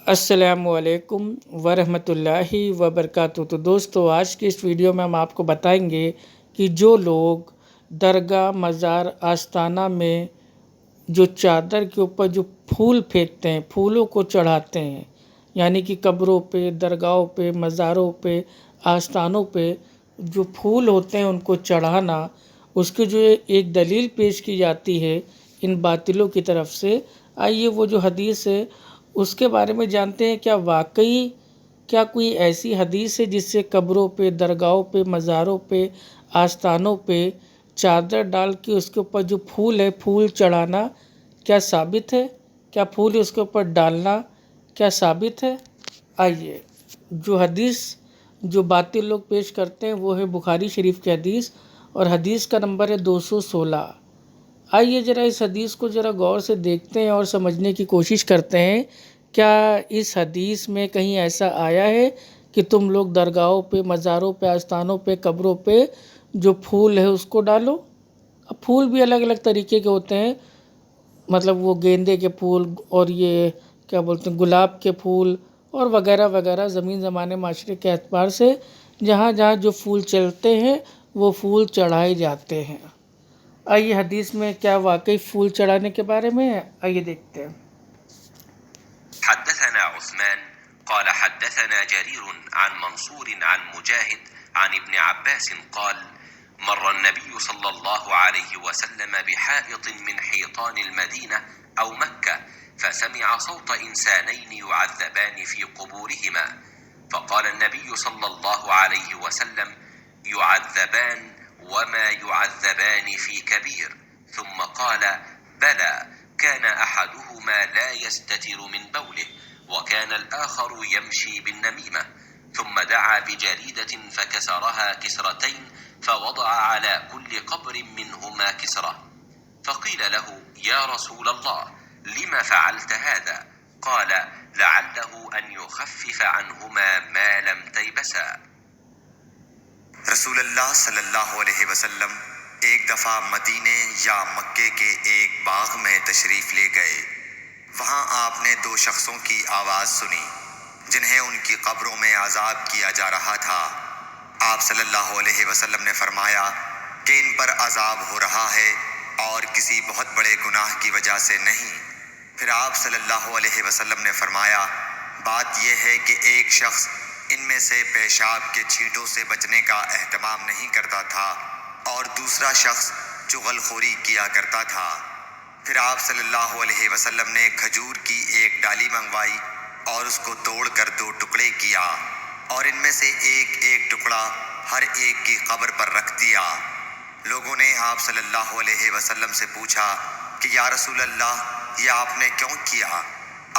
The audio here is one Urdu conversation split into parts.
السلام علیکم ورحمۃ اللہ وبرکاتہ۔ تو دوستو، آج کی اس ویڈیو میں ہم آپ کو بتائیں گے کہ جو لوگ درگاہ، مزار، آستانہ میں جو چادر کے اوپر جو پھول پھینکتے ہیں، پھولوں کو چڑھاتے ہیں، یعنی کہ قبروں پہ، درگاہوں پہ، مزاروں پہ، آستانوں پہ جو پھول ہوتے ہیں ان کو چڑھانا، اس کی جو ایک دلیل پیش کی جاتی ہے ان باطلوں کی طرف سے۔ آئیے وہ جو حدیث ہے اس کے بارے میں جانتے ہیں۔ کیا کوئی ایسی حدیث ہے جس سے قبروں پہ، درگاہوں پہ، مزاروں پہ، آستانوں پہ چادر ڈال کے اس کے اوپر جو پھول ہے، پھول چڑھانا کیا ثابت ہے؟ کیا پھول اس کے اوپر ڈالنا کیا ثابت ہے؟ آئیے جو حدیث جو باطل لوگ پیش کرتے ہیں وہ ہے بخاری شریف کی حدیث، اور حدیث کا نمبر ہے 216۔ آئیے ذرا اس حدیث کو ذرا غور سے دیکھتے ہیں اور سمجھنے کی کوشش کرتے ہیں۔ کیا اس حدیث میں کہیں ایسا آیا ہے کہ تم لوگ درگاہوں پہ، مزاروں پہ، آستانوں پہ، قبروں پہ جو پھول ہے اس کو ڈالو؟ اب پھول بھی الگ الگ طریقے کے ہوتے ہیں، مطلب وہ گیندے کے پھول اور یہ کیا بولتے ہیں گلاب کے پھول اور وغیرہ وغیرہ، زمین زمانے معاشرے کے اعتبار سے جہاں جہاں جو پھول چلتے ہیں وہ پھول چڑھائے جاتے ہیں۔ آئیے حدیث میں کیا واقعی پھول چڑھانے کے بارے میں ہے، آئیے دیکھتے ہیں۔ حدثنا عثمان قال حدثنا جرير عن منصور عن مجاهد عن ابن عباس قال مر النبي صلى الله عليه وسلم بحائط من حيطان المدينة أو مكة فسمع صوت إنسانين يعذبان في قبورهما فقال النبي صلى الله عليه وسلم يعذبان وما يعذبان في كبير ثم قال بلى كان أحدهما لا يستتر من بوله وكان الآخر يمشي بالنميمة ثم دعا بجريدة فكسرها كسرتين فوضع على كل قبر منهما كسرة فقيل له يا رسول الله لم فعلت هذا قال لعله أن يخفف عنهما ما لم تيبسا۔ رسول اللہ صلی اللہ علیہ وسلم ایک دفعہ مدینے یا مکے کے ایک باغ میں تشریف لے گئے۔ وہاں آپ نے دو شخصوں کی آواز سنی جنہیں ان کی قبروں میں عذاب کیا جا رہا تھا۔ آپ صلی اللہ علیہ وسلم نے فرمایا کہ ان پر عذاب ہو رہا ہے اور کسی بہت بڑے گناہ کی وجہ سے نہیں۔ پھر آپ صلی اللہ علیہ وسلم نے فرمایا بات یہ ہے کہ ایک شخص ان میں سے پیشاب کے چھینٹوں سے بچنے کا اہتمام نہیں کرتا تھا اور دوسرا شخص چغل خوری کیا کرتا تھا۔ پھر آپ صلی اللہ علیہ وسلم نے کھجور کی ایک ڈالی منگوائی اور اس کو توڑ کر دو ٹکڑے کیا اور ان میں سے ایک ایک ٹکڑا ہر ایک کی قبر پر رکھ دیا۔ لوگوں نے آپ صلی اللہ علیہ وسلم سے پوچھا کہ یا رسول اللہ یہ آپ نے کیوں کیا؟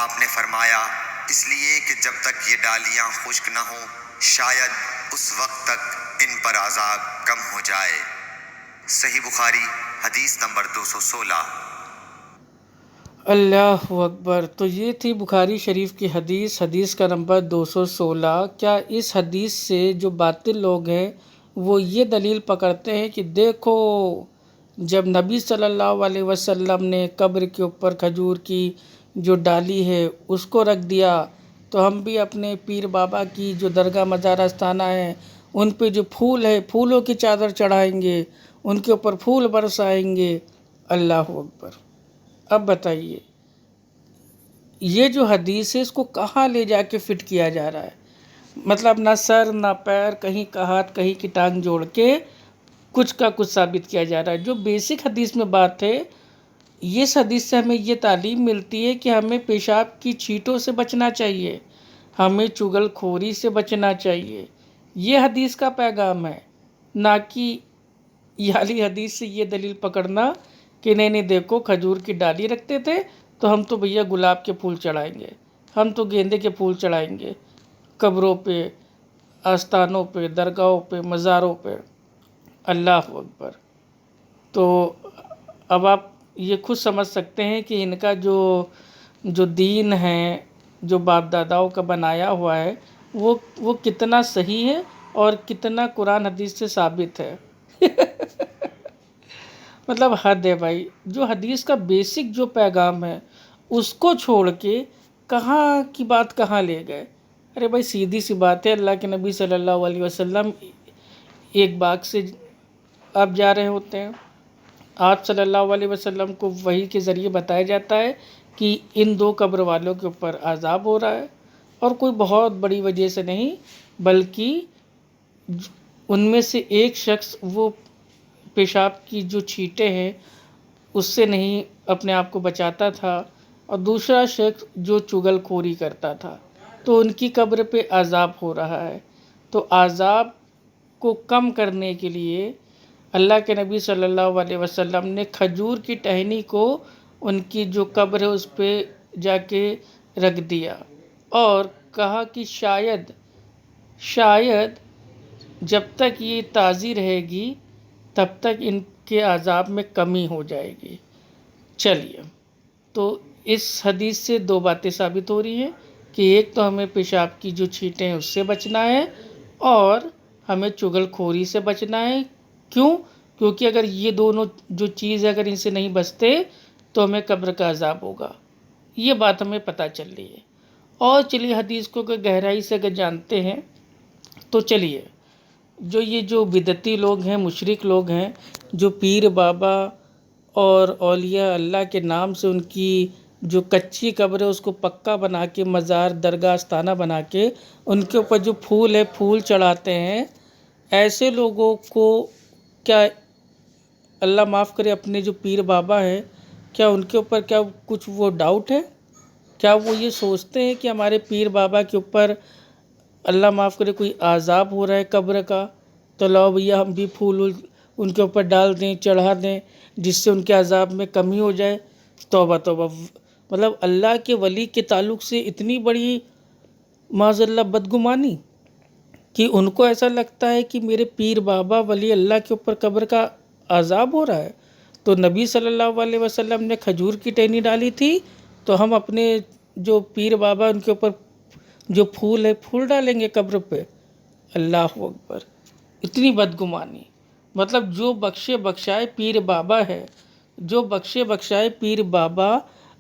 آپ نے فرمایا اس لیے کہ جب تک یہ ڈالیاں خشک نہ ہوں شاید اس وقت تک ان پر عذاب کم ہو جائے۔ صحیح بخاری حدیث نمبر 216۔ اللہ اکبر۔ تو یہ تھی بخاری شریف کی حدیث، حدیث کا نمبر 216۔ کیا اس حدیث سے جو باطل لوگ ہیں وہ یہ دلیل پکڑتے ہیں کہ دیکھو جب نبی صلی اللہ علیہ وسلم نے قبر کے اوپر کھجور کی جو ڈالی ہے اس کو رکھ دیا تو ہم بھی اپنے پیر بابا کی جو درگاہ مزار آستانہ ہیں ان پہ جو پھول ہے پھولوں کی چادر چڑھائیں گے، ان کے اوپر پھول برسائیں گے۔ اللہ اکبر۔ اب بتائیے یہ جو حدیث ہے اس کو کہاں لے جا کے فٹ کیا جا رہا ہے؟ مطلب نہ سر نہ پیر، کہیں کا ہاتھ کہیں کی ٹانگ جوڑ کے کچھ کا کچھ ثابت کیا جا رہا ہے۔ جو بیسک حدیث میں بات ہے، اس حدیث سے ہمیں یہ تعلیم ملتی ہے کہ ہمیں پیشاب کی چھینٹوں سے بچنا چاہیے، ہمیں چغل خوری سے بچنا چاہیے۔ یہ حدیث کا پیغام ہے، نہ کہ یہ والی حدیث سے یہ دلیل پکڑنا کہ نہیں دیکھو کھجور کی ڈالی رکھتے تھے تو ہم تو بھیا گلاب کے پھول چڑھائیں گے، ہم تو گیندے کے پھول چڑھائیں گے قبروں پہ، آستانوں پہ، درگاہوں پہ، مزاروں پہ۔ اللہ اکبر۔ تو اب آپ یہ خود سمجھ سکتے ہیں کہ ان کا جو دین ہے، جو باپ داداؤں کا بنایا ہوا ہے وہ کتنا صحیح ہے اور کتنا قرآن حدیث سے ثابت ہے۔ مطلب حد ہے بھائی، جو حدیث کا بیسک جو پیغام ہے اس کو چھوڑ کے کہاں کی بات کہاں لے گئے؟ ارے بھائی سیدھی سی بات ہے، اللہ کے نبی صلی اللہ علیہ وسلم ایک باغ سے آپ جا رہے ہوتے ہیں، آپ صلی اللہ علیہ وسلم کو وحی کے ذریعے بتایا جاتا ہے کہ ان دو قبر والوں کے اوپر عذاب ہو رہا ہے، اور کوئی بہت بڑی وجہ سے نہیں، بلکہ ان میں سے ایک شخص وہ پیشاب کی جو چھینٹیں ہیں اس سے نہیں اپنے آپ کو بچاتا تھا، اور دوسرا شخص جو چغل خوری کرتا تھا، تو ان کی قبر پہ عذاب ہو رہا ہے۔ تو عذاب کو کم کرنے کے لیے اللہ کے نبی صلی اللہ علیہ وسلم نے کھجور کی ٹہنی کو ان کی جو قبر ہے اس پہ جا کے رکھ دیا، اور کہا کہ شاید جب تک یہ تازی رہے گی تب تک ان کے عذاب میں کمی ہو جائے گی۔ چلیے، تو اس حدیث سے دو باتیں ثابت ہو رہی ہیں کہ ایک تو ہمیں پیشاب کی جو چھینٹیں ہیں اس سے بچنا ہے، اور ہمیں چغل خوری سے بچنا ہے۔ کیوں؟ کیونکہ اگر یہ دونوں جو چیز اگر ان سے نہیں بچتے تو ہمیں قبر کا عذاب ہوگا، یہ بات ہمیں پتہ چل رہی ہے۔ اور چلیے حدیث کو گہرائی سے اگر جانتے ہیں تو چلیے، جو بدعتی لوگ ہیں، مشرک لوگ ہیں، جو پیر بابا اور اولیاء اللہ کے نام سے ان کی جو کچی قبر ہے اس کو پکا بنا کے مزار درگاہ آستانہ بنا کے ان کے اوپر جو پھول ہے پھول چڑھاتے ہیں، ایسے لوگوں کو کیا اللہ معاف کرے اپنے جو پیر بابا ہیں، کیا ان کے اوپر کیا کچھ وہ ڈاؤٹ ہے؟ کیا وہ یہ سوچتے ہیں کہ ہمارے پیر بابا کے اوپر اللہ معاف کرے کوئی عذاب ہو رہا ہے قبر کا، تو لاؤ بھیا ہم بھی پھول ان کے اوپر ڈال دیں، چڑھا دیں، جس سے ان کے عذاب میں کمی ہو جائے؟ توبہ توبہ، مطلب اللہ کے ولی کے تعلق سے اتنی بڑی معاذ اللہ بدگمانی کہ ان کو ایسا لگتا ہے کہ میرے پیر بابا ولی اللہ کے اوپر قبر کا عذاب ہو رہا ہے۔ تو نبی صلی اللہ علیہ وسلم نے کھجور کی ٹہنی ڈالی تھی، تو ہم اپنے جو پیر بابا ان کے اوپر جو پھول ہے پھول ڈالیں گے قبر پہ؟ اللہ اکبر، اتنی بدگمانی! مطلب جو بخشے بخشائے پیر بابا ہے، جو بخشے بخشائے پیر بابا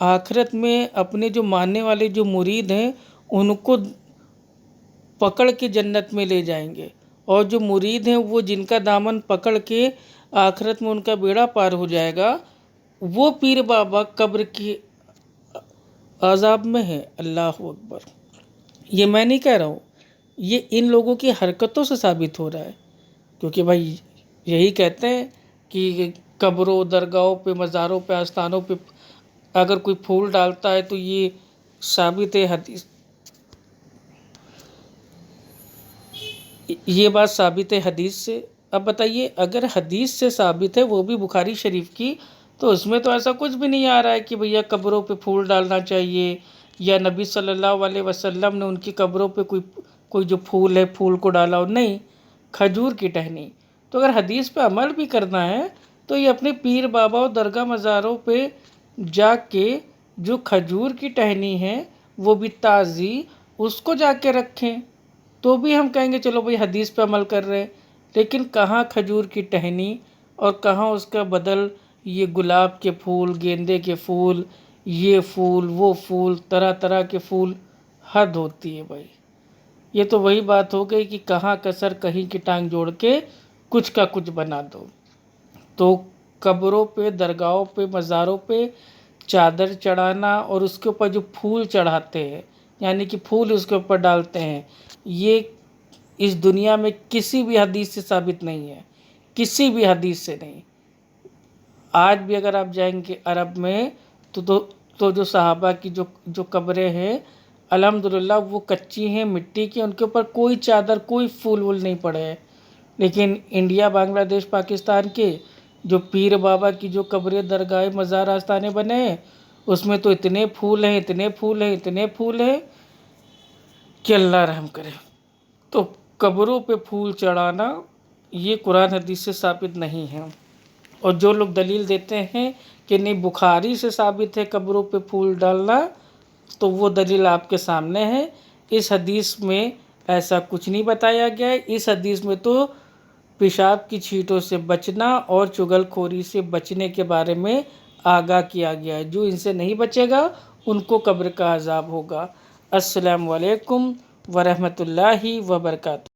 آخرت میں اپنے جو ماننے والے جو مرید ہیں ان کو پکڑ کے جنت میں لے جائیں گے، اور جو مرید ہیں وہ جن کا دامن پکڑ کے آخرت میں ان کا بیڑا پار ہو جائے گا، وہ پیر بابا قبر کی عذاب میں ہے۔ اللہ اکبر! یہ میں نہیں کہہ رہا ہوں، یہ ان لوگوں کی حرکتوں سے ثابت ہو رہا ہے، کیونکہ بھائی یہی کہتے ہیں کہ قبروں، درگاہوں پہ، مزاروں پہ، آستانوں پہ اگر کوئی پھول ڈالتا ہے تو یہ ثابت ہے حدیث، یہ بات ثابت ہے حدیث سے۔ اب بتائیے، اگر حدیث سے ثابت ہے وہ بھی بخاری شریف کی، تو اس میں تو ایسا کچھ بھی نہیں آ رہا ہے کہ بھیا قبروں پہ پھول ڈالنا چاہیے، یا نبی صلی اللہ علیہ وسلم نے ان کی قبروں پہ کوئی جو پھول ہے پھول کو ڈالا ہو، نہیں، کھجور کی ٹہنی۔ تو اگر حدیث پہ عمل بھی کرنا ہے تو یہ اپنے پیر بابا اور درگاہ مزاروں پہ جا کے جو کھجور کی ٹہنی ہے وہ بھی تازی، اس کو جا کے رکھیں، تو بھی ہم کہیں گے چلو بھئی حدیث پہ عمل کر رہے ہیں۔ لیکن کہاں کھجور کی ٹہنی اور کہاں اس کا بدل یہ گلاب کے پھول، گیندے کے پھول، یہ پھول، وہ پھول، طرح طرح کے پھول! حد ہوتی ہے بھائی! یہ تو وہی بات ہو گئی کہ کہاں کسر کہیں کی ٹانگ جوڑ کے کچھ کا کچھ بنا دو۔ تو قبروں پہ، درگاہوں پہ، مزاروں پہ چادر چڑھانا اور اس کے اوپر جو پھول چڑھاتے ہیں، یعنی کہ پھول اس کے اوپر ڈالتے ہیں، یہ اس دنیا میں کسی بھی حدیث سے ثابت نہیں ہے، کسی بھی حدیث سے نہیں۔ آج بھی اگر آپ جائیں گے عرب میں تو جو صحابہ کی جو قبریں ہیں الحمدللہ وہ کچی ہیں، مٹی کی، ان کے اوپر کوئی چادر، کوئی پھول وول نہیں پڑے ہیں۔ لیکن انڈیا، بنگلہ دیش، پاکستان کے جو پیر بابا کی جو قبریں، درگاہ، مزار، آستانے بنے ہیں، اس میں تو اتنے پھول ہیں، اتنے پھول ہیں، اتنے پھول ہیں کہ اللہ رحم کرے۔ تو قبروں پہ پھول چڑھانا یہ قرآن حدیث سے ثابت نہیں ہے، اور جو لوگ دلیل دیتے ہیں کہ نہیں بخاری سے ثابت ہے قبروں پہ پھول ڈالنا، تو وہ دلیل آپ کے سامنے ہے۔ اس حدیث میں ایسا کچھ نہیں بتایا گیا ہے۔ اس حدیث میں تو پیشاب کی چھینٹوں سے بچنا اور چغل خوری سے بچنے کے بارے میں آگاہ کیا گیا ہے۔ جو ان سے نہیں بچے گا ان کو قبر کا عذاب ہوگا۔ السلام علیکم ورحمۃ اللہ وبرکاتہ۔